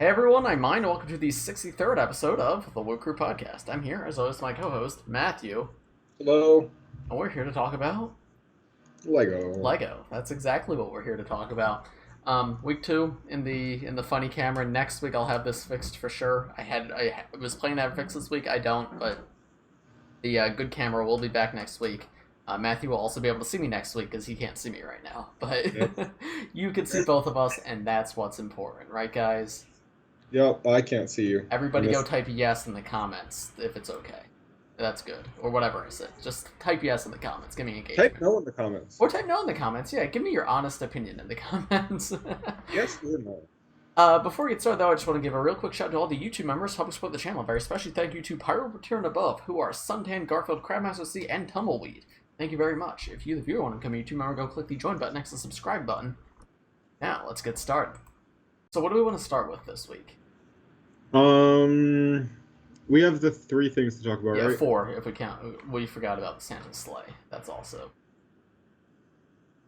Hey everyone, I'm Mind, and welcome to the 63rd episode of the Wood Crew Podcast. I'm here, as always, my co-host, Matthew. Hello. And we're here to talk about... Lego. That's exactly what we're here to talk about. Week 2 in the funny camera. Next week I'll have this fixed for sure. I was planning to have it fixed this week. I don't, but the good camera will be back next week. Matthew will also be able to see me next week because he can't see me right now. But Yep. you can see both of us, and that's what's important, right, guys? Yep, I can't see you. Everybody go type yes in the comments if it's okay. That's good. Or whatever I said. Just type yes in the comments. Give me engagement. Type no in the comments. Or type no in the comments. Yeah, give me your honest opinion in the comments. Yes or no. Before we get started, though, I just want to give a real quick shout out to all the YouTube members helping support the channel. Very especially thank you to Pyro, Tier and above, who are Suntan, Garfield, Craftmastr C, and Tumbleweed. Thank you very much. If you, the viewer, want to become a YouTube member, go click the join button next to the subscribe button. Now, let's get started. So what do we want to start with this week? We have the 3 things to talk about, right? Yeah, 4 if we count. We forgot about the Santa's sleigh. That's also.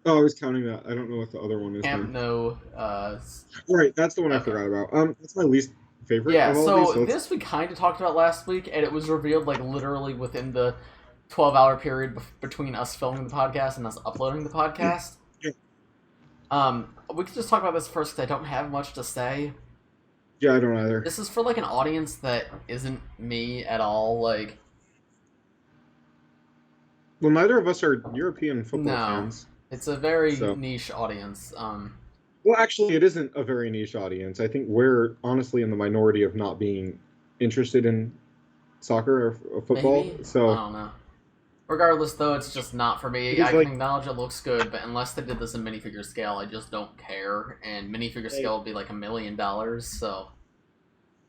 Oh, I was counting that. I don't know what the other one is. Right, that's the one I forgot about. That's my least favorite. Yeah, of all so these, so this we kind of talked about last week, and it was revealed like literally within the 12-hour period between us filming the podcast and us uploading the podcast. Yeah. We could just talk about this first because I don't have much to say. Yeah, I don't either. This is for like an audience that isn't me at all. Like, well, neither of us are European football fans. It's a very niche audience. Well, actually, it isn't a very niche audience. I think we're honestly in the minority of not being interested in soccer or football. Maybe? So I don't know. Regardless, though, it's just not for me. I can acknowledge it looks good, but unless they did this in minifigure scale, I just don't care. And minifigure scale would be like $1 million, so...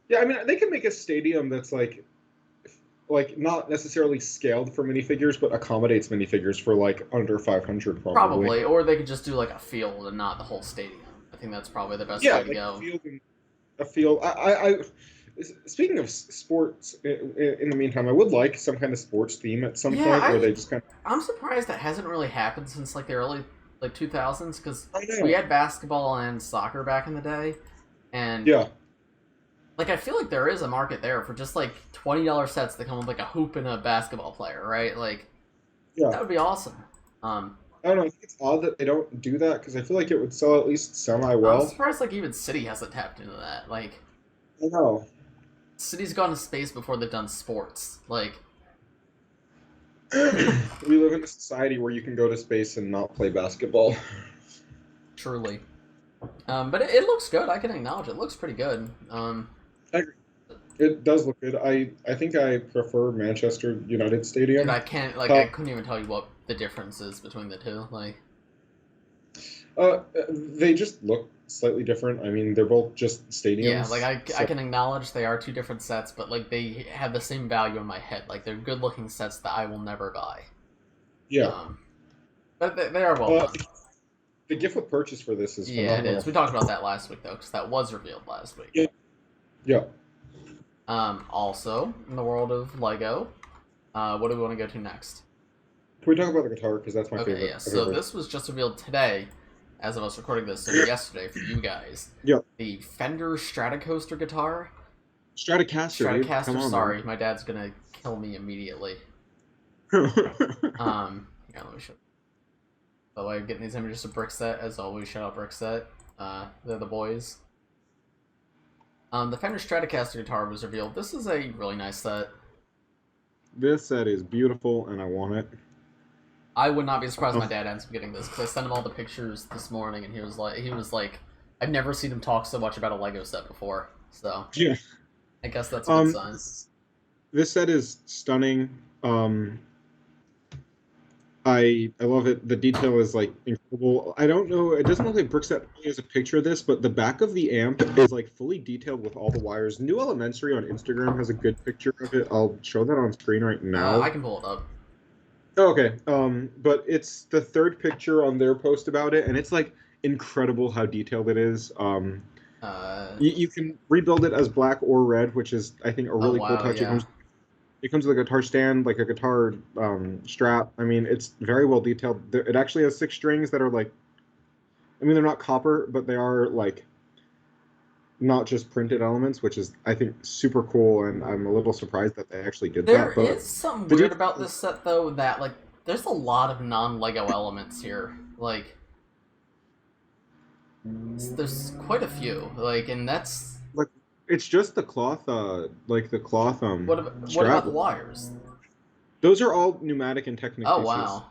Yeah, I mean, they can make a stadium that's like not necessarily scaled for minifigures, but accommodates minifigures for like under 500 probably. Probably, or they could just do like a field and not the whole stadium. I think that's probably the best way to go. A field. Speaking of sports, in the meantime, I would like some kind of sports theme at some point where they just kind of... I'm surprised that hasn't really happened since like the early 2000s, because we had basketball and soccer back in the day, and yeah. Like, I feel like there is a market there for just, like, $20 sets that come with, like, a hoop and a basketball player, right? Like, yeah. That would be awesome. I don't know, I think it's odd that they don't do that, because I feel like it would sell at least semi-well. I'm surprised, like, even City hasn't tapped into that. Like, I know. City's gone to space before they've done sports. Like... We live in a society where you can go to space and not play basketball. Truly. But it looks good. I can acknowledge it. It looks pretty good. I agree. It does look good. I think I prefer Manchester United Stadium. And I can't, like, I couldn't even tell you what the difference is between the two. Like, they just look slightly different. I mean, they're both just stadiums. Yeah, like, I can acknowledge they are 2 different sets, but, like, they have the same value in my head. Like, they're good-looking sets that I will never buy. Yeah. But they are well done. The gift with purchase for this is phenomenal. Yeah, it is. We talked about that last week, though, because that was revealed last week. Yeah. Yeah. Also, in the world of LEGO, what do we want to go to next? Can we talk about the guitar? Because that's my favorite. Okay, yeah. So this was just revealed today, as of us recording this, so yesterday for you guys. Yeah. The Fender Stratocaster guitar. Stratocaster. Stratocaster, sorry. My dad's going to kill me immediately. Yeah, let me show you. By the way, getting these images of Brix Set, as always, shout out Brix Set. They're the boys. The Fender Stratocaster guitar was revealed. This is a really nice set. This set is beautiful, and I want it. I would not be surprised if my dad ends up getting this, because I sent him all the pictures this morning, and he was like, I've never seen him talk so much about a LEGO set before. So yeah, I guess that's a good sign. This set is stunning. I love it. The detail is like incredible. I don't know. It doesn't look like Brix has a picture of this, but the back of the amp is like fully detailed with all the wires. New Elementary on Instagram has a good picture of it. I'll show that on screen right now. I can pull it up. Oh, okay. But it's the 3rd picture on their post about it, and it's like incredible how detailed it is. You can rebuild it as black or red, which is I think a really cool touch. Yeah. It comes with a guitar stand, like a guitar strap. I mean, it's very well detailed. It actually has 6 strings that are like, I mean, they're not copper, but they are like not just printed elements, which is I think super cool, and I'm a little surprised that they actually did There that. But is something weird about this set, though, that, like, there's a lot of non-LEGO elements here. Like, there's quite a few. Like, and that's... Like, it's just the cloth, like the cloth, What about the wires? Those are all pneumatic and Technic Oh, pieces. wow.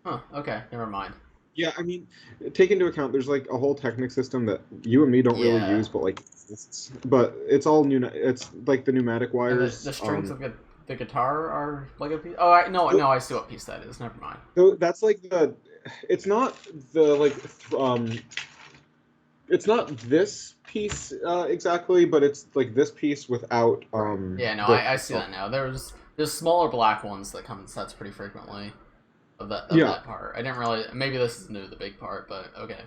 Huh, okay, never mind. Yeah, I mean, take into account there's like a whole Technic system that you and me don't really use, but like, it's all new. It's like the pneumatic wires. The strings of the guitar are LEGO piece. Oh, no, I see what piece that is. Never mind. So that's like it's not the like, it's not this piece exactly, but it's like this piece without. Yeah, no, I see that now. There's smaller black ones that come in sets pretty frequently. Of that part. I didn't really. Maybe this is new to the big part, but okay.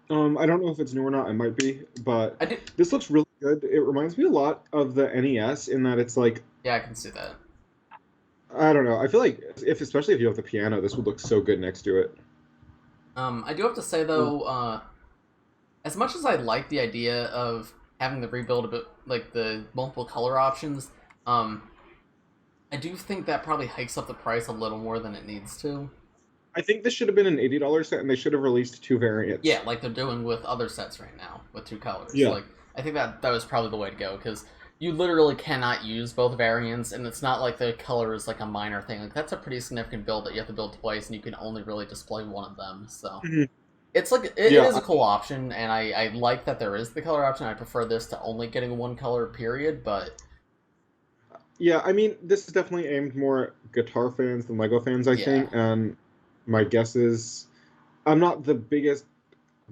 I don't know if it's new or not. It might be, but this looks really good. It reminds me a lot of the NES in that it's like. Yeah, I can see that. I don't know. I feel like especially if you have the piano, this would look so good next to it. I do have to say though, as much as I like the idea of having the rebuild a bit, like the multiple color options, I do think that probably hikes up the price a little more than it needs to. I think this should have been an $80 set, and they should have released 2 variants. Yeah, like they're doing with other sets right now, with 2 colors. Yeah. Like, I think that was probably the way to go, because you literally cannot use both variants, and it's not like the color is like a minor thing. Like, that's a pretty significant build that you have to build twice, and you can only really display one of them, so... It's like, it is a cool option, and I like that there is the color option. I prefer this to only getting one color, period, but... Yeah, I mean, this is definitely aimed more at guitar fans than LEGO fans, I think, and my guess is... I'm not the biggest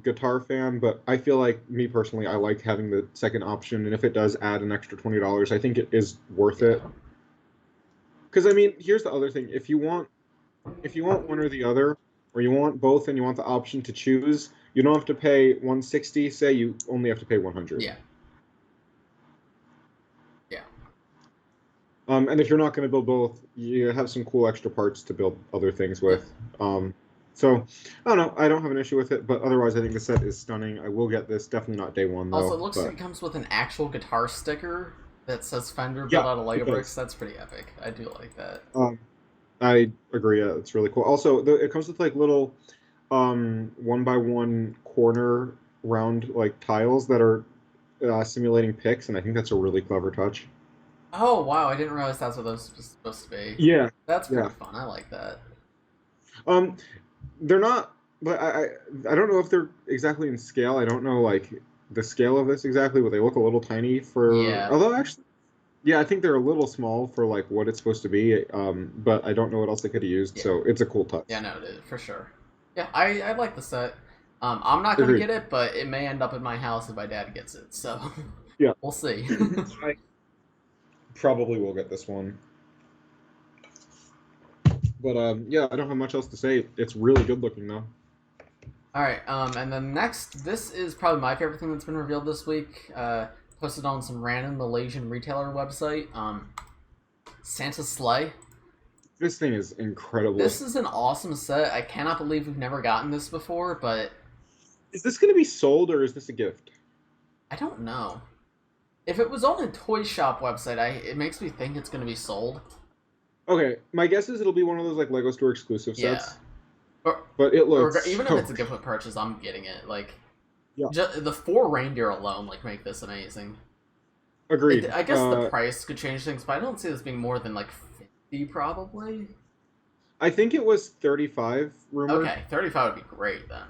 guitar fan, but I feel like, me personally, I like having the second option, and if it does add an extra $20, I think it is worth it. Because, I mean, here's the other thing. If you want one or the other, or you want both and you want the option to choose, you don't have to pay $160, say, you only have to pay $100. Yeah. And if you're not going to build both, you have some cool extra parts to build other things with. So, I don't know. I don't have an issue with it, but otherwise I think the set is stunning. I will get this. Definitely not day one, though. Also, it looks like it comes with an actual guitar sticker that says Fender built out of LEGO bricks. That's pretty epic. I do like that. I agree. Yeah, it's really cool. Also, it comes with, like, little 1x1 corner round, like, tiles that are simulating picks, and I think that's a really clever touch. Oh, wow, I didn't realize that's what those were supposed to be. Yeah. That's pretty fun. I like that. They're not, but I don't know if they're exactly in scale. I don't know, like, the scale of this exactly, but they look a little tiny for... Yeah. Although, actually, yeah, I think they're a little small for, like, what it's supposed to be, but I don't know what else they could have used, so it's a cool touch. Yeah, no, it is, for sure. Yeah, I like the set. I'm not going to get it, but it may end up in my house if my dad gets it, so... Yeah. We'll see. I probably will get this one. But, yeah, I don't have much else to say. It's really good looking, though. Alright, and then next, this is probably my favorite thing that's been revealed this week. Posted on some random Malaysian retailer website. Santa's Sleigh. This thing is incredible. This is an awesome set. I cannot believe we've never gotten this before, but... Is this going to be sold, or is this a gift? I don't know. If it was on a toy shop website, it makes me think it's going to be sold. Okay, my guess is it'll be one of those, like, LEGO Store exclusive sets. Yeah. But it looks... Even if it's a gift with purchase, I'm getting it. Like, yeah. The 4 reindeer alone, like, make this amazing. Agreed. I guess the price could change things, but I don't see this being more than, like, 50, probably. I think it was 35, rumored. Okay, 35 would be great, then.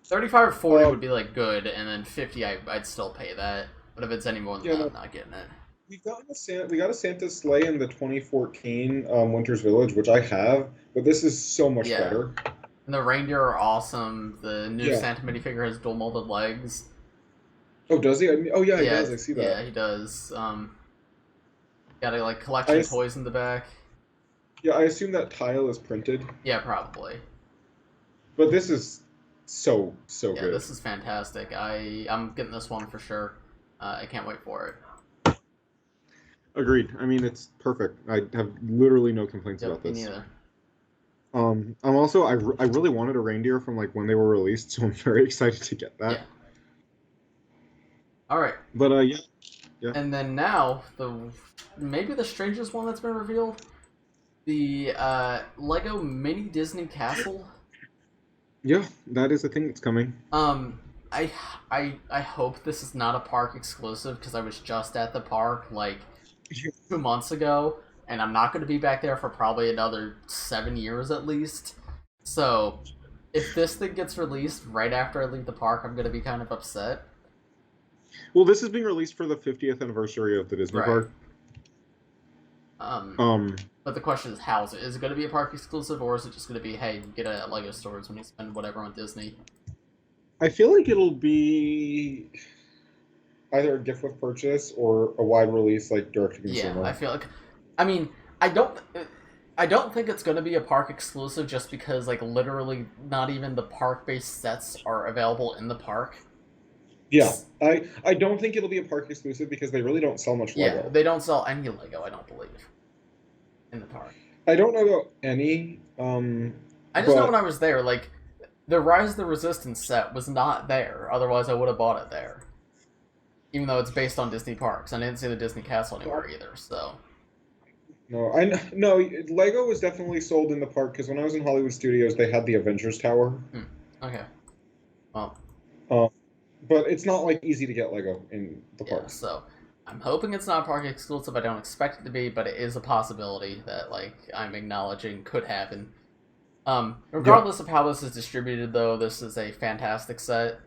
35 or 40 would be, like, good, and then 50, I'd still pay that. But if it's any more than that, I'm not getting it. We got a Santa sleigh in the 2014 Winter's Village, which I have, but this is so much better. And the reindeer are awesome. The new Santa minifigure has dual molded legs. Oh, does he? Oh, yeah, he does. I see that. Yeah, he does. Got a collection of toys in the back. Yeah, I assume that tile is printed. Yeah, probably. But this is so good. Yeah, this is fantastic. I'm getting this one for sure. I can't wait for it. Agreed. I mean, it's perfect. I have literally no complaints about this. Me neither. I'm also, I really wanted a reindeer from, like, when they were released, so I'm very excited to get that. All right. But yeah. Yeah. And then now maybe the strangest one that's been revealed, the Lego Mini Disney Castle. Yeah, that is a thing that's coming. I hope this is not a park exclusive because I was just at the park like 2 months ago, and I'm not going to be back there for probably another 7 years at least. So, if this thing gets released right after I leave the park, I'm going to be kind of upset. Well, this is being released for the 50th anniversary of the Disney park. But the question is, how is it? Is it going to be a park exclusive, or is it just going to be, hey, you get it at LEGO stores when you spend whatever on Disney? I feel like it'll be either a gift with purchase or a wide release, like direct to consumer. Yeah, I feel like, I mean, I don't think it's going to be a park exclusive just because, like, literally not even the park-based sets are available in the park. Yeah, I don't think it'll be a park exclusive because they really don't sell much Lego. Yeah, they don't sell any Lego, I don't believe, in the park. I don't know about any. I just know when I was there, like, the Rise of the Resistance set was not there. Otherwise, I would have bought it there. Even though it's based on Disney parks. I didn't see the Disney Castle anywhere either, so... No, Lego was definitely sold in the park, because when I was in Hollywood Studios, they had the Avengers Tower. Okay. Well... but it's not, like, easy to get Lego in the park. Yeah, so... I'm hoping it's not park exclusive. I don't expect it to be, but it is a possibility that, like, I'm acknowledging could happen. Regardless of how this is distributed, though, this is a fantastic set.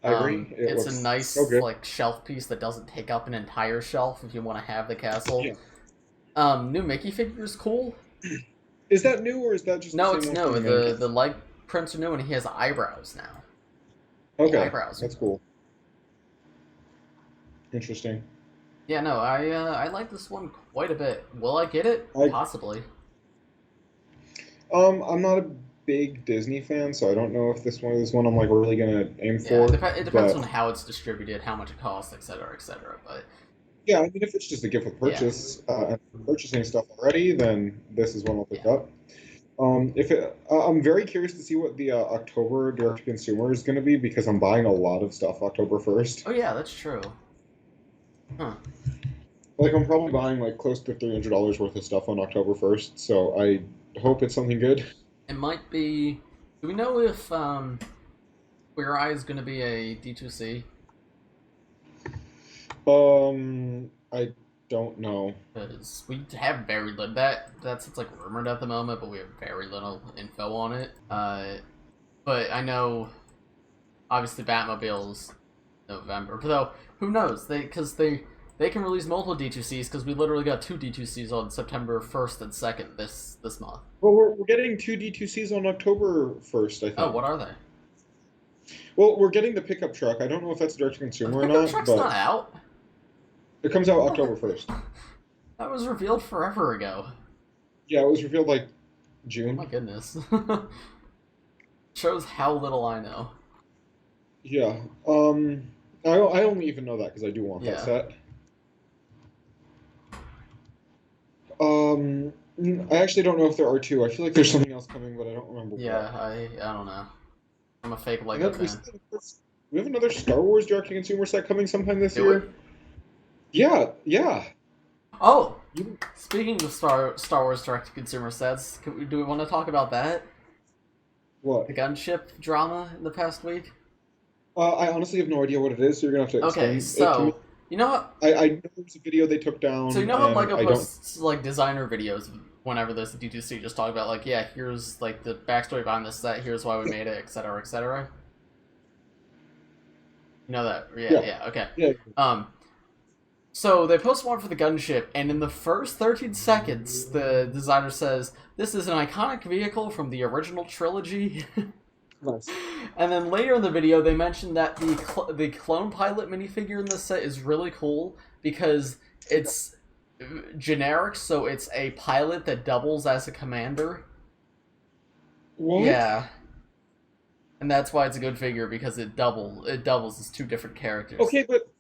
I agree. It's a nice, like, shelf piece that doesn't take up an entire shelf if you want to have the castle. Yeah. New Mickey figure is cool. Is that new, or is that just no? It's new. The leg prints are new, and he has eyebrows now. Okay, eyebrows. That's cool. Interesting. Yeah, no, I like this one quite a bit. Will I get it? Possibly. I'm not a big Disney fan, so I don't know if this one is one I'm like really gonna aim for. It depends on how it's distributed, how much it costs, etc., etc. But yeah, I mean, if it's just a gift with purchase, and purchasing stuff already, then this is one I'll pick up. I'm very curious to see what the October direct to consumer is going to be, because I'm buying a lot of stuff October 1st. Oh yeah, that's true. Huh. Like, I'm probably buying like close to $300 worth of stuff on October 1st, so I hope it's something good. It might be... Do we know if Queer Eye is going to be a D2C? I don't know. Because we have very little... That's it's like rumored at the moment, but we have very little info on it. But I know, obviously, Batmobile's November. But though, who knows? Because they can release multiple D2Cs, because we literally got 2 D2Cs on September 1st and 2nd this month. Well, we're getting 2 D2Cs on October 1st, I think. Oh, what are they? Well, we're getting the pickup truck. I don't know if that's direct-to-consumer or not. The pickup truck's not out. It comes out October 1st. That was revealed forever ago. Yeah, it was revealed, like, June. Oh my goodness. Shows how little I know. Yeah. I only even know that because I do want that set. I actually don't know if there are 2. I feel like there's something else coming, but I don't remember. Yeah, I don't know. I'm a fake Lego fan. We have another Star Wars direct-to-consumer set coming sometime this year. Yeah. Oh, speaking of Star Wars direct-to-consumer sets, do we want to talk about that? What? The gunship drama in the past week? I honestly have no idea what it is, so you're going to have to explain it to me. You know what? I know there's a video they took down. So you know how LEGO posts like designer videos whenever there's a D2C, just talk about like, yeah, here's like the backstory behind this set, here's why we made it, etc., etc. You know that? Yeah, okay. Yeah. So they post one for the gunship, and in the first 13 seconds, the designer says, "This is an iconic vehicle from the original trilogy." Nice. And then later in the video, they mentioned that the clone pilot minifigure in this set is really cool because it's generic, so it's a pilot that doubles as a commander. What? Yeah. And that's why it's a good figure, because it doubles as 2 different characters. Okay, but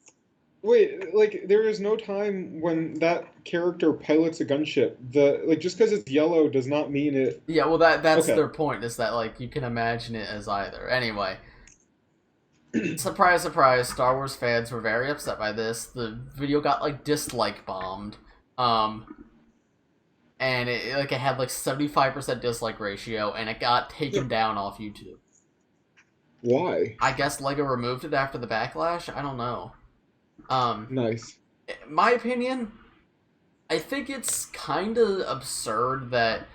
wait, like, there is no time when that character pilots a gunship. Just because it's yellow does not mean it... Yeah, well, that's their point, is that, like, you can imagine it as either. Anyway. Surprise, surprise, Star Wars fans were very upset by this. The video got, like, dislike bombed. And it had, like, 75% dislike ratio, and it got taken down off YouTube. Why? I guess LEGO removed it after the backlash? I don't know. Nice. My opinion, I think it's kind of absurd that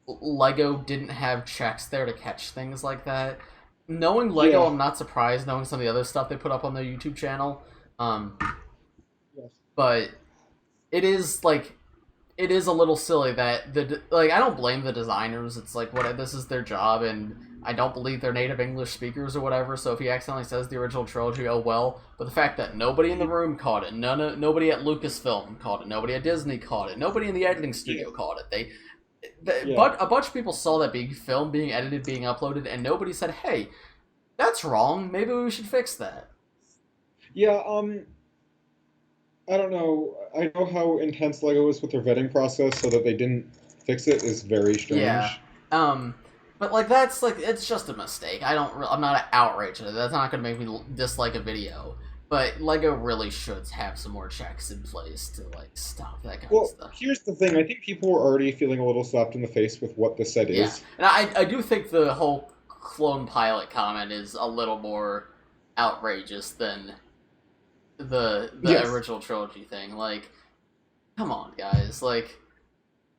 LEGO didn't have checks there to catch things like that. Knowing LEGO, Yeah. I'm not surprised, knowing some of the other stuff they put up on their YouTube channel. Yes. But it is, like, it is a little silly that, I don't blame the designers. It's like, this is their job, and I don't believe they're native English speakers or whatever, so if he accidentally says the original trilogy, oh well. But the fact that nobody in the room caught it, nobody at Lucasfilm caught it, nobody at Disney caught it, nobody in the editing studio caught it. But a bunch of people saw that being filmed, being edited, being uploaded, and nobody said, hey, that's wrong, maybe we should fix that. Yeah, I don't know. I know how intense LEGO is with their vetting process, so that they didn't fix it is very strange. Yeah. But, like, that's, like, it's just a mistake. I'm not outraged at it. That's not going to make me dislike a video. But LEGO really should have some more checks in place to, like, stop that kind of stuff. Well, here's the thing. I think people were already feeling a little slapped in the face with what the set is. And I do think the whole clone pilot comment is a little more outrageous than the original trilogy thing. Like, come on, guys. Like...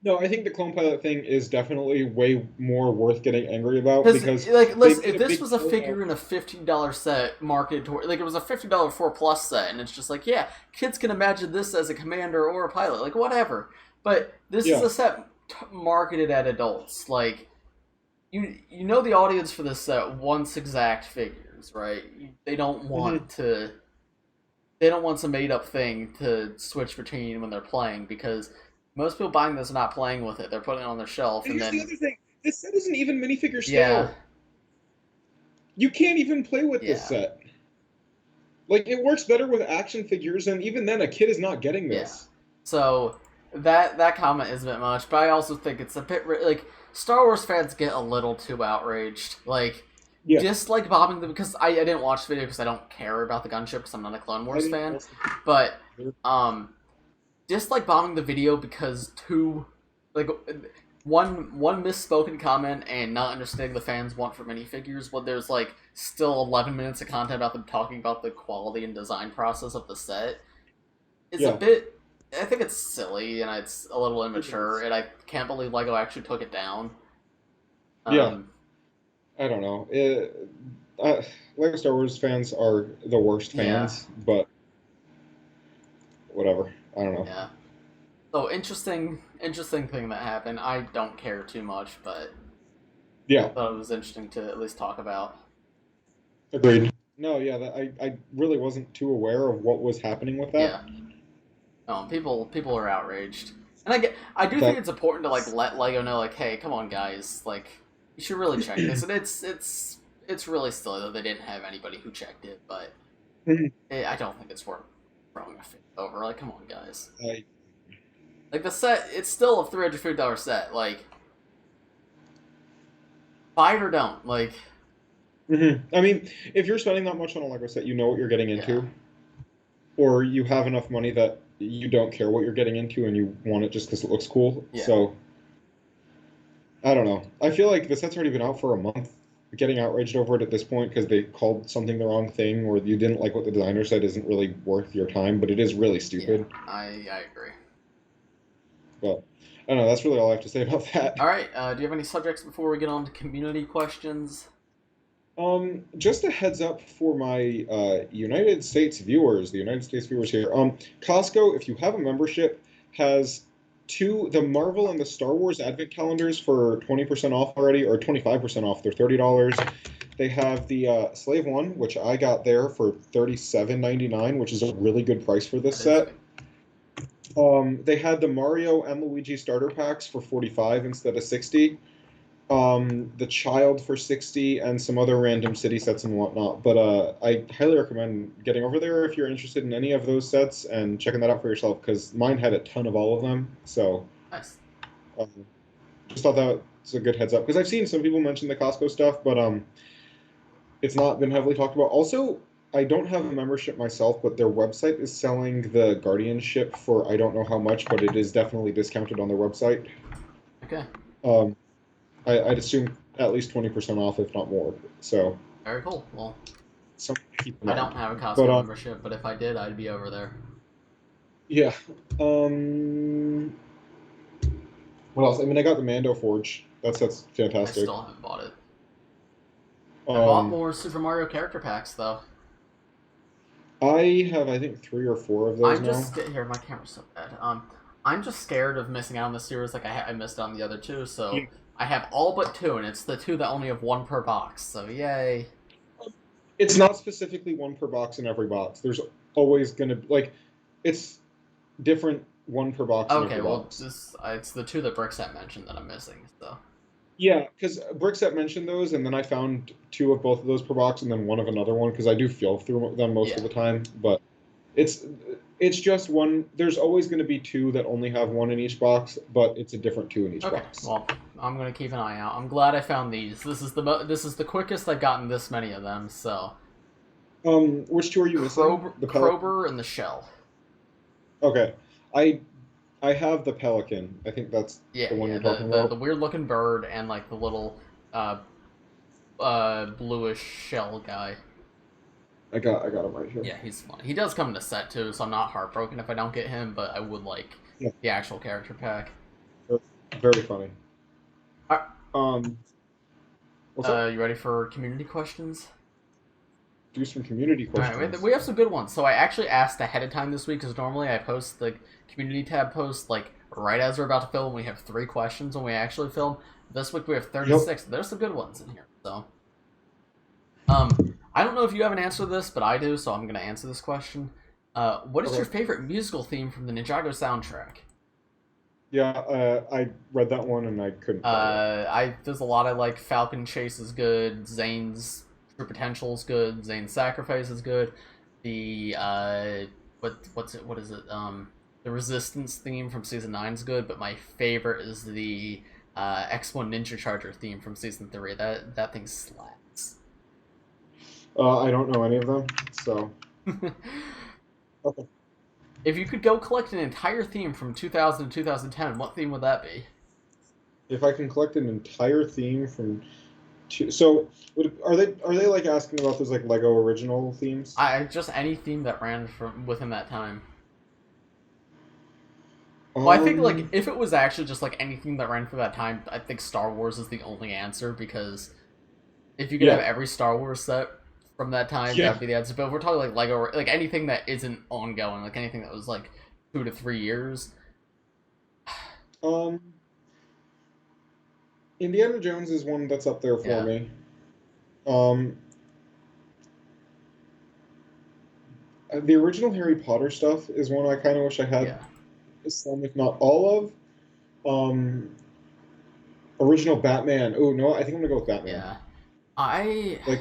No, I think the clone pilot thing is definitely way more worth getting angry about because, like, listen, if this was a figure in a $15 set marketed toward, like, it was a $50 4+ set, and it's just like, yeah, kids can imagine this as a commander or a pilot, like, whatever. But this is a set marketed at adults. Like, you know the audience for this set wants exact figures, right? They don't want to. They don't want some made up thing to switch between when they're playing, because most people buying this are not playing with it. They're putting it on their shelf. And here's then the other thing. This set isn't even minifigure scale. Yeah. You can't even play with this set. Like, it works better with action figures, and even then, a kid is not getting this. Yeah. So, that comment is a bit much, but I also think it's a bit... Like, Star Wars fans get a little too outraged. Like, dislike bombing them... Because I didn't watch the video because I don't care about the gunship because I'm not a Clone Wars fan. But, dislike bombing the video because one misspoken comment and not understanding the fans want for minifigures when there's, like, still 11 minutes of content about them talking about the quality and design process of the set is a bit... I think it's silly and it's a little immature, and I can't believe LEGO actually took it down. I don't know. LEGO Star Wars fans are the worst fans, but whatever. I don't know. Yeah. So, interesting thing that happened. I don't care too much, but I thought it was interesting to at least talk about. Agreed. No, I really wasn't too aware of what was happening with that. Yeah. No, people are outraged. And I do think it's important to, like, let LEGO know, like, hey, come on, guys, like, you should really check this. And it's really silly that they didn't have anybody who checked it, but I don't think it's worth throwing a fit over. Like, come on, guys. Like, the set, it's still a $350 set. Like, buy it or don't. Like... I mean, if you're spending that much on a LEGO set, you know what you're getting into. Or you have enough money that you don't care what you're getting into and you want it just because it looks cool. So, I don't know. I feel like the set's already been out for a month. Getting outraged over it at this point because they called something the wrong thing or you didn't like what the designer said isn't really worth your time, but it is really stupid. Yeah, I agree. But, I don't know, that's really all I have to say about that. Alright, do you have any subjects before we get on to community questions? Just a heads up for my United States viewers, the United States viewers here. Costco, if you have a membership, has the Marvel and the Star Wars Advent calendars for 20% off already, or 25% off. They're $30. They have the Slave one, which I got there for $37.99, which is a really good price for this set. They had the Mario and Luigi starter packs for $45 instead of $60. The Child for $60, and some other random city sets and whatnot. But I highly recommend getting over there if you're interested in any of those sets and checking that out for yourself, because mine had a ton of all of them. So, nice. Just thought that was a good heads up, because I've seen some people mention the Costco stuff, but it's not been heavily talked about. Also, I don't have a membership myself, but their website is selling the guardianship for I don't know how much, but it is definitely discounted on their website. Okay. I'd assume at least 20% off, if not more. So. Very cool. Well, I don't have a Costco membership, but if I did, I'd be over there. Yeah. What else? I mean, I got the Mando Forge. That's fantastic. I still haven't bought it. I bought more Super Mario character packs, though. I have, I think, 3 or 4 of those Here, my camera's so bad. I'm just scared of missing out on this series like I missed on the other 2, so I have all but 2, and it's the 2 that only have 1 per box, so yay. It's not specifically 1 per box in every box. There's always going to, like, it's different 1 per box in every box. It's the 2 that Brix mentioned that I'm missing, so. Yeah, because Brix mentioned those, and then I found 2 of both of those per box, and then 1 of another one, because I do feel through them most of the time, but it's just 1. There's always going to be 2 that only have 1 in each box, but it's a different 2 in each box. Well, I'm going to keep an eye out. I'm glad I found these. This is the quickest I've gotten this many of them, so. Which 2 are you missing? The Krober and the Shell. Okay. I have the Pelican. I think that's the one you're talking about. The weird looking bird and like the little bluish shell guy. I got him right here. Yeah, he's fun. He does come in a set too, so I'm not heartbroken if I don't get him, but I would like the actual character pack. Very funny. What's up? You ready for community questions? Do some community questions. Alright, we have some good ones. So I actually asked ahead of time this week, because normally I post the community tab post like right as we're about to film. We have 3 questions when we actually film. This week we have 36. Yep. There's some good ones in here. So, I don't know if you have an answer to this, but I do, so I'm going to answer this question. What is your favorite musical theme from the Ninjago soundtrack? Yeah, I read that one and I couldn't. There's a lot I like. Falcon Chase is good. Zane's True Potential is good. Zane's Sacrifice is good. The what is it? The Resistance theme from Season 9 is good, but my favorite is the X1 Ninja Charger theme from Season 3. That thing slaps. I don't know any of them, so. Okay. If you could go collect an entire theme from 2000 to 2010, what theme would that be? If I can collect an entire theme from... So, are they like asking about those like LEGO original themes? Just any theme that ran from within that time. Well, I think like if it was actually just like anything that ran for that time, I think Star Wars is the only answer, because if you could have every Star Wars set from that time, that'd be the answer. But if we're talking like LEGO, like anything that isn't ongoing, like anything that was like 2 to 3 years. Indiana Jones is one that's up there for me. The original Harry Potter stuff is one I kind of wish I had some, if not all of. Original Batman. Oh no, I think I'm gonna go with Batman. Yeah, like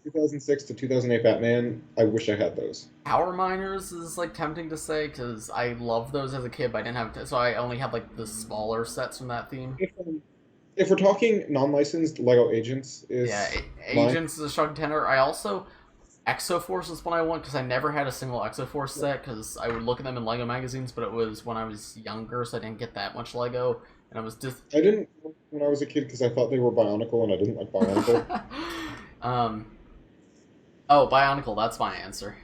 2006 to 2008 Batman. I wish I had those. Power Miners is like tempting to say, because I loved those as a kid, but I didn't have so I only had like the smaller sets from that theme. If we're talking non-licensed, LEGO Agents is Agents is a strong contender. I also Exoforce is one I want, because I never had a single Exoforce set, because I would look at them in LEGO magazines, but it was when I was younger, so I didn't get that much LEGO, and I was just... I didn't when I was a kid, because I thought they were Bionicle, and I didn't like Bionicle. Oh, Bionicle, that's my answer.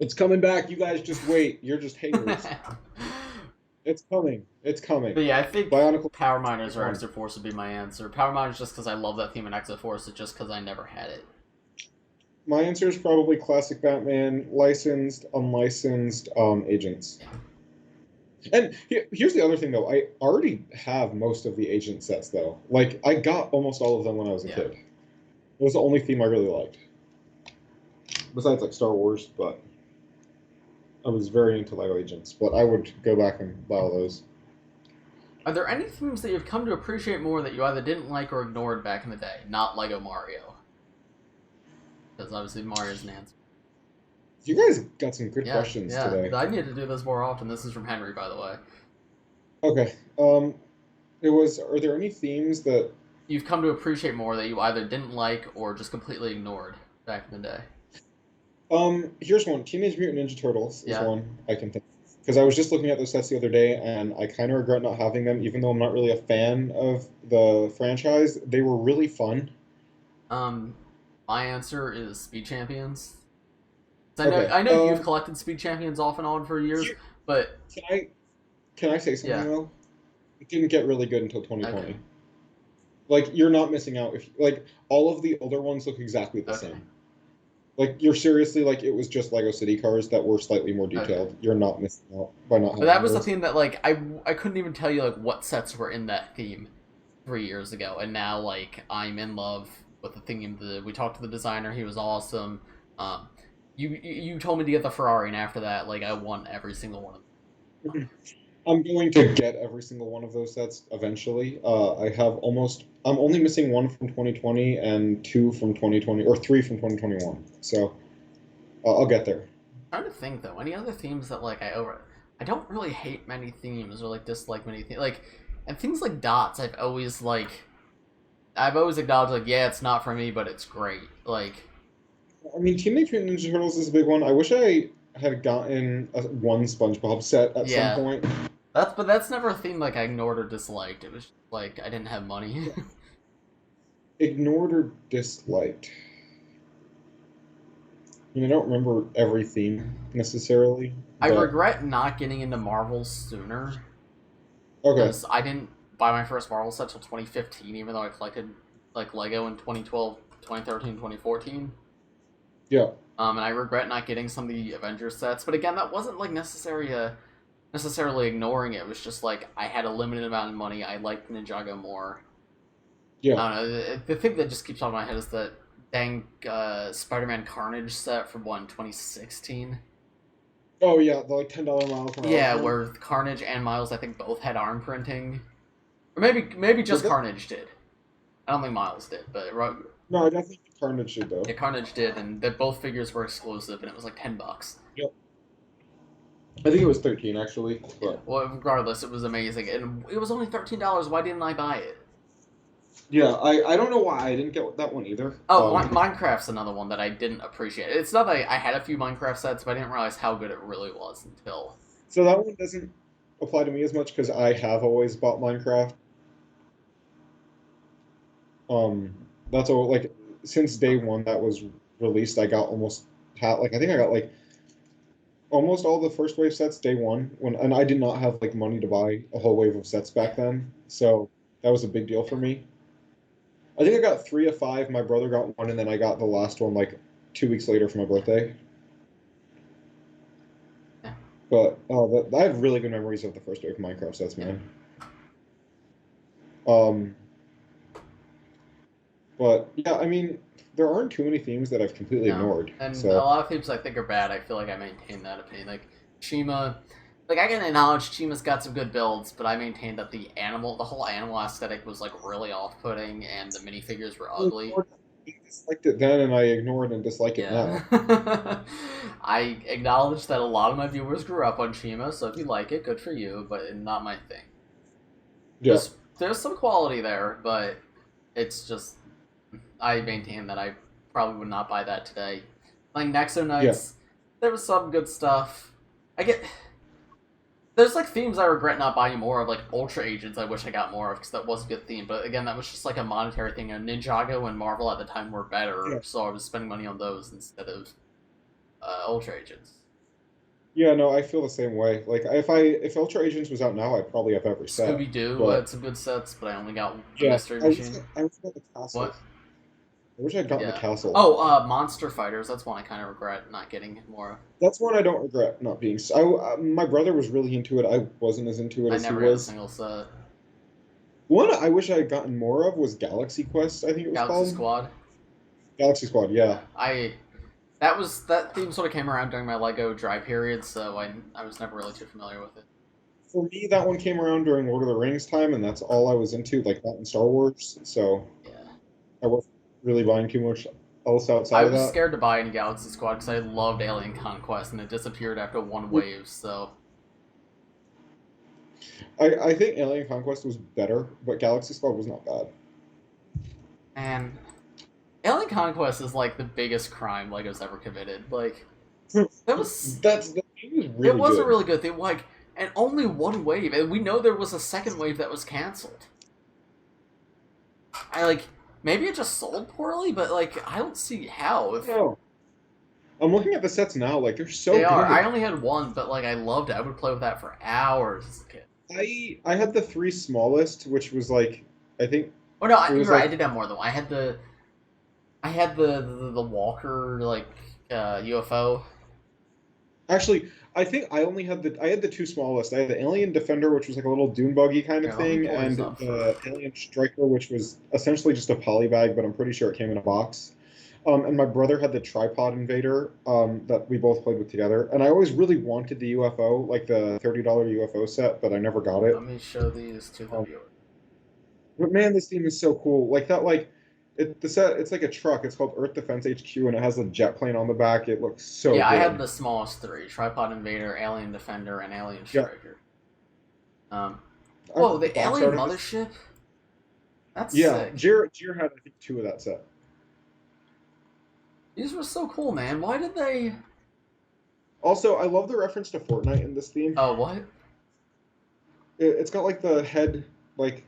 It's coming back, you guys just wait, you're just haters. It's coming. It's coming. But yeah, I think Bionicle, Power Miners or Exoforce would be my answer. Power Miners just because I love that theme, and Exoforce is just because I never had it. My answer is probably classic Batman, licensed, unlicensed, Agents. Yeah. And here's the other thing, though. I already have most of the Agent sets, though. Like, I got almost all of them when I was a kid. It was the only theme I really liked. Besides, like, Star Wars, but... I was very into LEGO Agents, but I would go back and buy all those. Are there any themes that you've come to appreciate more that you either didn't like or ignored back in the day? Not LEGO Mario. Because obviously Mario's an answer. You guys got some good questions today. I need to do this more often. This is from Henry, by the way. Okay. Are there any themes that you've come to appreciate more that you either didn't like or just completely ignored back in the day? Here's one. Teenage Mutant Ninja Turtles is Yeah. one I can think of. Because I was just looking at those sets the other day, and I kind of regret not having them, even though I'm not really a fan of the franchise. They were really fun. My answer is Speed Champions. Okay. I know you've collected Speed Champions off and on for years, but Can I say something Yeah. though? It didn't get really good until 2020. Okay. Like, you're not missing out if like all of the older ones look exactly the Okay. same. Like, you're seriously like, it was just Lego City cars that were slightly more detailed. Okay. You're not missing out by not But having that was the those. theme that like I couldn't even tell you like what sets were in that theme 3 years ago, and now like I'm in love with the theme. We talked to the designer; he was awesome. You told me to get the Ferrari, and after that, like I won every single one of them. I'm going to get every single one of those sets eventually. I'm only missing one from 2020 and two from 2020, or three from 2021. So I'll get there. I'm trying to think though, any other themes that like I don't really hate many themes or like dislike many themes like, and things like dots I've always acknowledged like, yeah, it's not for me, but it's great. Like, I mean, Teenage Mutant Ninja Turtles is a big one. I wish I had gotten one SpongeBob set at Yeah. some point. That's never a theme like I ignored or disliked. It was just, like I didn't have money. Ignored or disliked. I mean, I don't remember every theme necessarily. I but- regret not getting into Marvel sooner. Okay. Because I didn't buy my first Marvel set till 2015, even though I collected like Lego in 2012, 2013, 2014. Yeah. And I regret not getting some of the Avengers sets. But again, that wasn't like necessarily ignoring it. It was just like I had a limited amount of money. I liked Ninjago more. Yeah. I don't know. The thing that just keeps on my head is that dang Spider-Man Carnage set from 2016. Oh yeah, the like $10 Miles Morales. Yeah, one. where Carnage and Miles I think both had arm printing, or maybe just Did they? Carnage did. I don't think Miles did, but No, I definitely think Carnage did though. yeah, Carnage did, and that both figures were exclusive, and it was like $10. I think it was 13 actually. But Well, regardless, it was amazing, and it was only $13. Why didn't I buy it? yeah, I don't know why I didn't get that one either. Oh, Minecraft's another one that I didn't appreciate. It's not that I had a few Minecraft sets, but I didn't realize how good it really was until. So that one doesn't apply to me as much because I have always bought Minecraft. That's all. Like, since day one that was released, I got I think I got like almost all the first wave sets day one and I did not have like money to buy a whole wave of sets back then, so that was a big deal for me. I think I got 3 of 5. My brother got one, and then I got the last one like 2 weeks later for my birthday. Yeah. But I have really good memories of the first wave of Minecraft sets, man. But yeah, I mean, there aren't too many themes that I've completely ignored. And so. a lot of themes I think are bad. I feel like I maintain that opinion. Like Chima, like I can acknowledge Chima's got some good builds, but I maintain that the whole animal aesthetic was like really off-putting, and the minifigures were ugly. I disliked it then, and I ignored and dislike it now. I acknowledge that a lot of my viewers grew up on Chima, so if you like it, good for you, but not my thing. Yeah. There's some quality there, but it's just I maintain that I probably would not buy that today. Like Nexo Knights, there was some good stuff. There's like themes I regret not buying more of, like Ultra Agents I wish I got more of, because that was a good theme, but again, that was just like a monetary thing, and Ninjago and Marvel at the time were better, so I was spending money on those instead of Ultra Agents. Yeah, no, I feel the same way. Like, if Ultra Agents was out now, I'd probably have every set. Scooby-Doo had some good sets, but I only got the Mystery Machine. I wish I got the castle. What? I wish I'd gotten the castle. Oh, Monster Fighters, that's one I kind of regret not getting more of. That's one I don't regret not being. My brother was really into it. I wasn't as into it as he was. I never got a single set. One I wish I had gotten more of was Galaxy Quest, I think it was called. Galaxy Squad? Galaxy Squad, yeah. That theme sort of came around during my LEGO dry period, so I was never really too familiar with it. For me, that one came around during Lord of the Rings time, and that's all I was into, like that and Star Wars, so yeah. I wasn't really buying too much else outside of that. I was scared to buy any Galaxy Squad because I loved Alien Conquest, and it disappeared after one wave, so... I think Alien Conquest was better, but Galaxy Squad was not bad. And Alien Conquest is like the biggest crime Lego's ever committed. Like that was really it was good. a really good thing. Like, and only one wave, and we know there was a second wave that was canceled. Maybe it just sold poorly, but like I don't see how. No. I'm looking at the sets now, like they're so They good. are. I only had one, but like I loved it. I would play with that for hours as a kid. I had the 3 smallest, which was like I think. Oh no, it was you're right. like- I did have more than one. I had the Walker UFO. Actually, I think I only had the 2 smallest. I had the Alien Defender, which was like a little dune buggy kind of Here, let me thing, pull and these up the Alien Striker, which was essentially just a polybag, but I'm pretty sure it came in a box. And my brother had the Tripod Invader that we both played with together. And I always really wanted the UFO, like the $30 UFO set, but I never got it. Let me show these to the viewer. But man, this theme is so cool. Like that, the set. It's like a truck. It's called Earth Defense HQ, and it has a jet plane on the back. It looks so. Yeah, good. I had the smallest 3: Tripod Invader, Alien Defender, and Alien Striker. Whoa, the Alien Mothership. That's sick. Jer had I think 2 of that set. These were so cool, man. Why did they? Also, I love the reference to Fortnite in this theme. Oh, what? It's got like the head, like,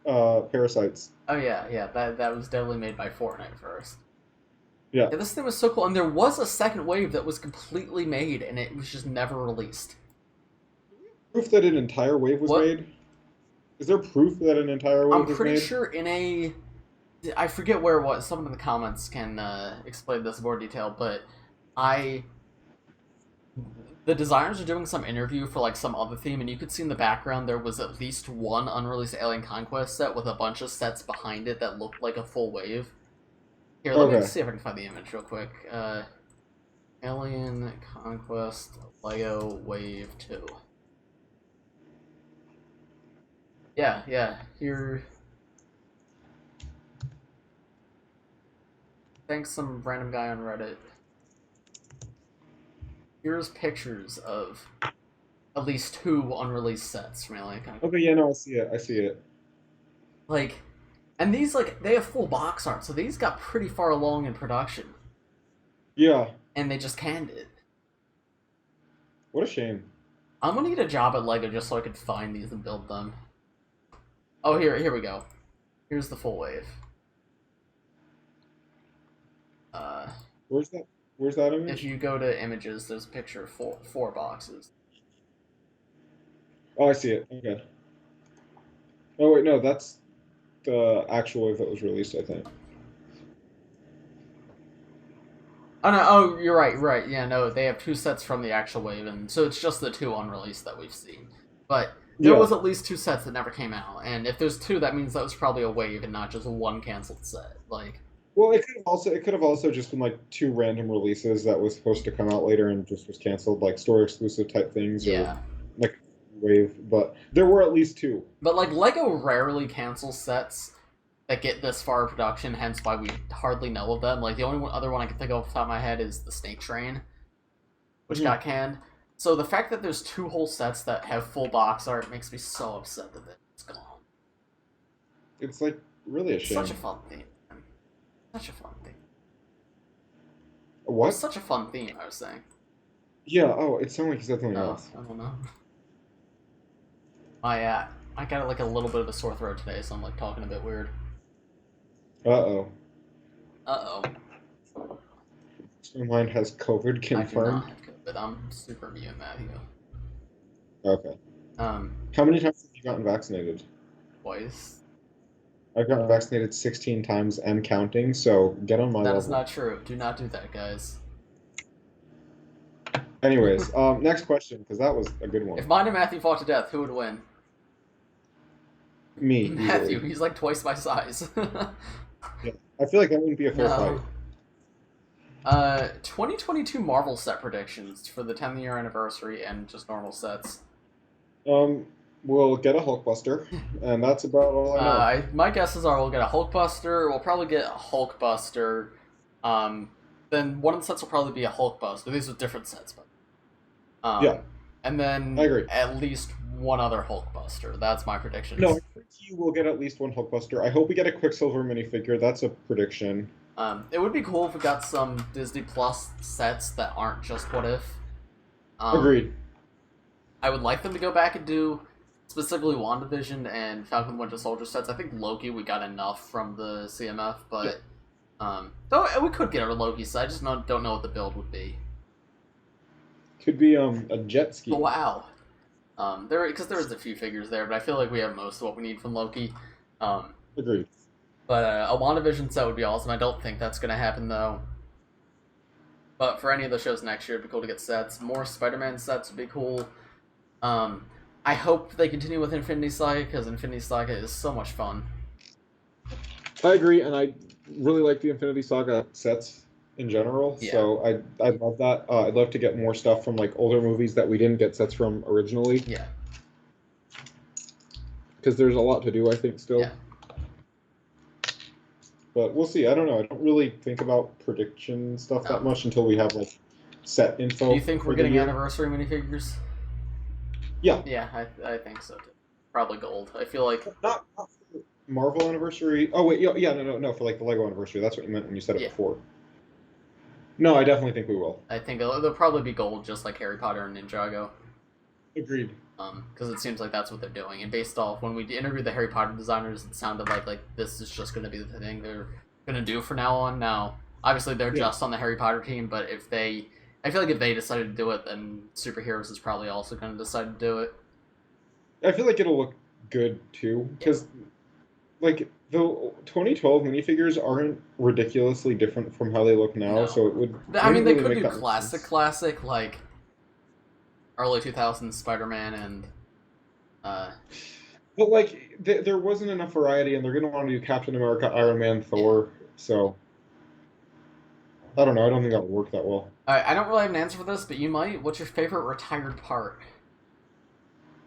parasites. Oh yeah. That was definitely made by Fortnite first. Yeah. This thing was so cool, and there was a second wave that was completely made, and it was just never released. Proof that an entire wave was made? Is there proof that an entire wave was made? I'm pretty sure in a... I forget where it was. Someone in the comments can explain this in more detail, but the designers are doing some interview for like some other theme, and you could see in the background there was at least one unreleased Alien Conquest set with a bunch of sets behind it that looked like a full wave. Here, let me see if I can find the image real quick. Alien Conquest Lego Wave 2. Yeah. Here. Thanks some random guy on Reddit. Here's pictures of at least 2 unreleased sets from Alien Conquest. Okay, yeah, no, I see it. Like, and these, like, they have full box art, so these got pretty far along in production. Yeah. And they just canned it. What a shame. I'm gonna get a job at LEGO just so I could find these and build them. Oh, here we go. Here's the full wave. Where's that image? If you go to images, there's a picture of 4 boxes. Oh, I see it. Okay. Oh wait, no, that's the actual wave that was released, I think. Oh no! Oh, you're right. Yeah, no, they have 2 sets from the actual wave, and so it's just the 2 unreleased that we've seen. But there was at least 2 sets that never came out, and if there's 2, that means that was probably a wave and not just 1 canceled set. Like. Well, it could have also just been like 2 random releases that was supposed to come out later and just was canceled, like store exclusive type things, or like wave. But there were at least 2. But like LEGO rarely cancels sets that get this far in production, hence why we hardly know of them. Like the only other one I can think of off the top of my head is the Snake Train, which got canned. So the fact that there's 2 whole sets that have full box art makes me so upset that it's gone. It's like really a shame. Such a fun theme. Such a fun theme. What? It's such a fun theme, I was saying. Yeah, it sounded like you said something else. I don't know. I got like a little bit of a sore throat today, so I'm like talking a bit weird. Uh-oh. My mind has COVID confirmed. I do not have COVID. I'm super immune, Matthew. Okay. How many times have you gotten vaccinated? Twice. I've gotten vaccinated 16 times and counting, so get on my level. That is not true. Do not do that, guys. Anyways, next question, because that was a good one. If mine and Matthew fought to death, who would win? Me. Matthew, easily. he's like twice my size. Yeah. I feel like that wouldn't be a fair fight. 2022 Marvel set predictions for the 10th year anniversary and just normal sets. We'll get a Hulkbuster, and that's about all I know. My guesses are we'll get a Hulkbuster, we'll probably get a Hulkbuster, then one of the sets will probably be a Hulkbuster. These are different sets, but... yeah. And then I agree. At least one other Hulkbuster. That's my prediction. No, I think you will get at least one Hulkbuster. I hope we get a Quicksilver minifigure. That's a prediction. It would be cool if we got some Disney Plus sets that aren't just What If. Agreed. I would like them to go back and do specifically WandaVision and Falcon Winter Soldier sets. I think Loki we got enough from the CMF, but though we could get a Loki set. I just don't know what the build would be. Could be a jet ski. Oh, wow. Because there's a few figures there, but I feel like we have most of what we need from Loki. Agreed. But a WandaVision set would be awesome. I don't think that's going to happen, though. But for any of the shows next year, it'd be cool to get sets. More Spider-Man sets would be cool. I hope they continue with Infinity Saga, because Infinity Saga is so much fun. I agree, and I really like the Infinity Saga sets in general, Yeah. so I love that. I'd love to get more stuff from like older movies that we didn't get sets from originally. Yeah. Because there's a lot to do, I think, still. Yeah. But we'll see. I don't know. I don't really think about prediction stuff that much until we have like set info. Do you think we're getting anniversary minifigures? Yeah. Yeah, I think so too. Probably gold. I feel like Not for Marvel anniversary. Oh wait, yeah, no, for like the Lego anniversation. That's what you meant when you said it before. No, I definitely think we will. I think they'll probably be gold, just like Harry Potter and Ninjago. Agreed. Because it seems like that's what they're doing. And based off when we interviewed the Harry Potter designers, it sounded like this is just going to be the thing they're going to do from now on. Now, obviously they're just on the Harry Potter team, but I feel like if they decided to do it, then Superheroes is probably also going to decide to do it. I feel like it'll look good too, because like the 2012 minifigures aren't ridiculously different from how they look now, so it would. I mean, they could really do classic like early 2000s Spider-Man and. But like, there wasn't enough variety, and they're gonna want to do Captain America, Iron Man, Thor. So I don't know. I don't think that would work that well. I don't really have an answer for this, but you might. What's your favorite retired part?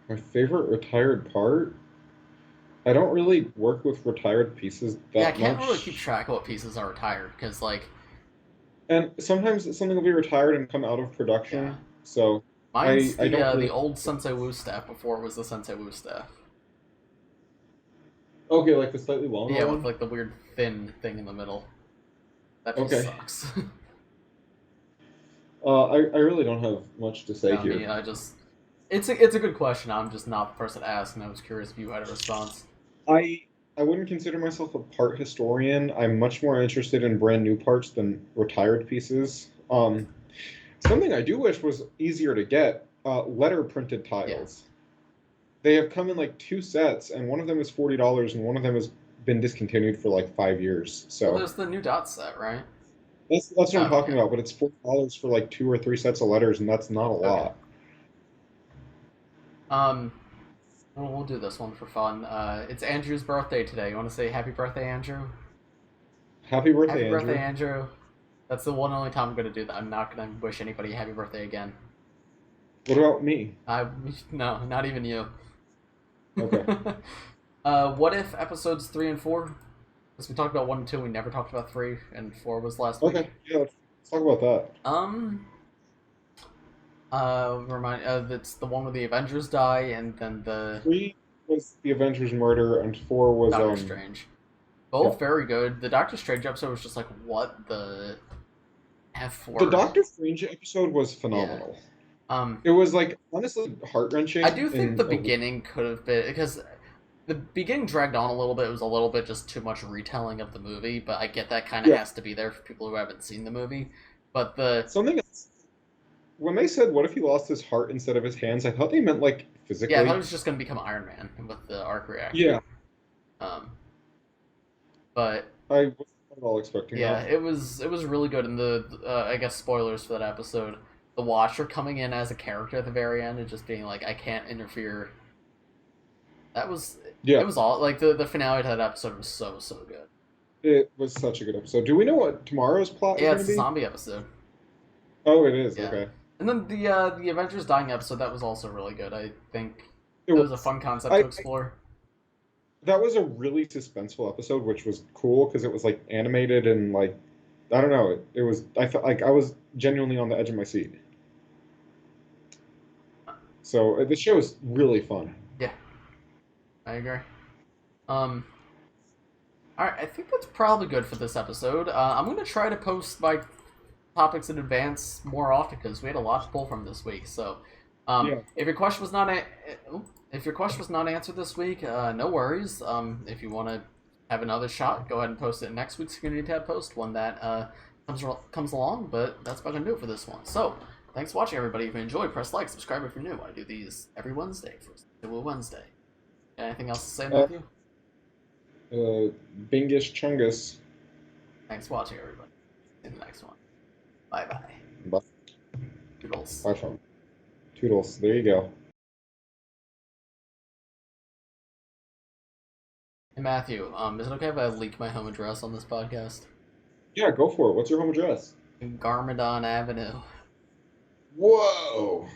My favorite retired part? I don't really work with retired pieces that much. I can't really keep track of what pieces are retired, because, like... And sometimes something will be retired and come out of production, so... Mine's I don't really... the old Sensei Wu staff before it was the Sensei Wu staff. Okay, like the slightly longer one? Yeah, with, like, the weird thin thing in the middle. That just sucks. I really don't have much to say here. I just... It's a good question. I'm just not the person to ask, and I was curious if you had a response. I wouldn't consider myself a part historian. I'm much more interested in brand new parts than retired pieces. Something I do wish was easier to get, letter printed tiles. Yeah. They have come in like 2 sets, and one of them is $40, and one of them has been discontinued for like 5 years. So well, there's the new dot set, right? That's what I'm talking about, but it's $40 for like 2 or 3 sets of letters, and that's not a lot. We'll do this one for fun. It's Andrew's birthday today. You want to say happy birthday, Andrew? Happy birthday, Andrew. Happy birthday, Andrew. That's the one and only time I'm going to do that. I'm not going to wish anybody happy birthday again. What about me? No, not even you. Okay. What if episodes 3 and 4? Because we talked about 1 and 2, we never talked about 3, and 4 was last week. Okay, yeah, let's talk about that. It's the one where the Avengers die, and then the... 3 was the Avengers murder, and 4 was, Doctor Strange. Both very good. The Doctor Strange episode was just like, what the F word? The Doctor Strange episode was phenomenal. Yeah. It was, like, honestly heart-wrenching. I do think the beginning could have been... Because the beginning dragged on a little bit. It was a little bit just too much retelling of the movie, but I get that kind of has to be there for people who haven't seen the movie. But the... Something else... When they said, what if he lost his heart instead of his hands, I thought they meant, like, physically. Yeah, I thought it was just going to become Iron Man with the arc reactor. Yeah. But... I wasn't at all expecting that. Yeah, it was really good, and the, I guess spoilers for that episode, the Watcher coming in as a character at the very end and just being like, I can't interfere. That was... Yeah. It was all... Like, the finale to that episode was so good. It was such a good episode. Do we know what tomorrow's plot is going to be? Yeah, it's a zombie episode. Oh, it is? Yeah. Okay. And then the Avengers dying episode, that was also really good. I think it was a fun concept to explore. That was a really suspenseful episode, which was cool because it was like animated and like, I don't know, it was, I felt like I was genuinely on the edge of my seat. So the show is really fun. Yeah, I agree. All right, I think that's probably good for this episode. I'm gonna try to post my topics in advance more often because we had a lot to pull from this week. So, Yeah. if your question was not answered this week, no worries. If you want to have another shot, go ahead and post it in next week's community tab post, one that comes along. But that's about gonna do it for this one. So, thanks for watching, everybody. If you enjoyed, press like, subscribe if you're new. I do these every Wednesday for Sudowoodo Wednesday. Anything else to say, Matthew? Bingus Chungus. Thanks for watching, everybody. See you in the next one. Bye-bye. Bye. Toodles. Bye, fun. Toodles. There you go. Hey, Matthew, is it okay if I leak my home address on this podcast? Yeah, go for it. What's your home address? Garmadon Avenue. Whoa!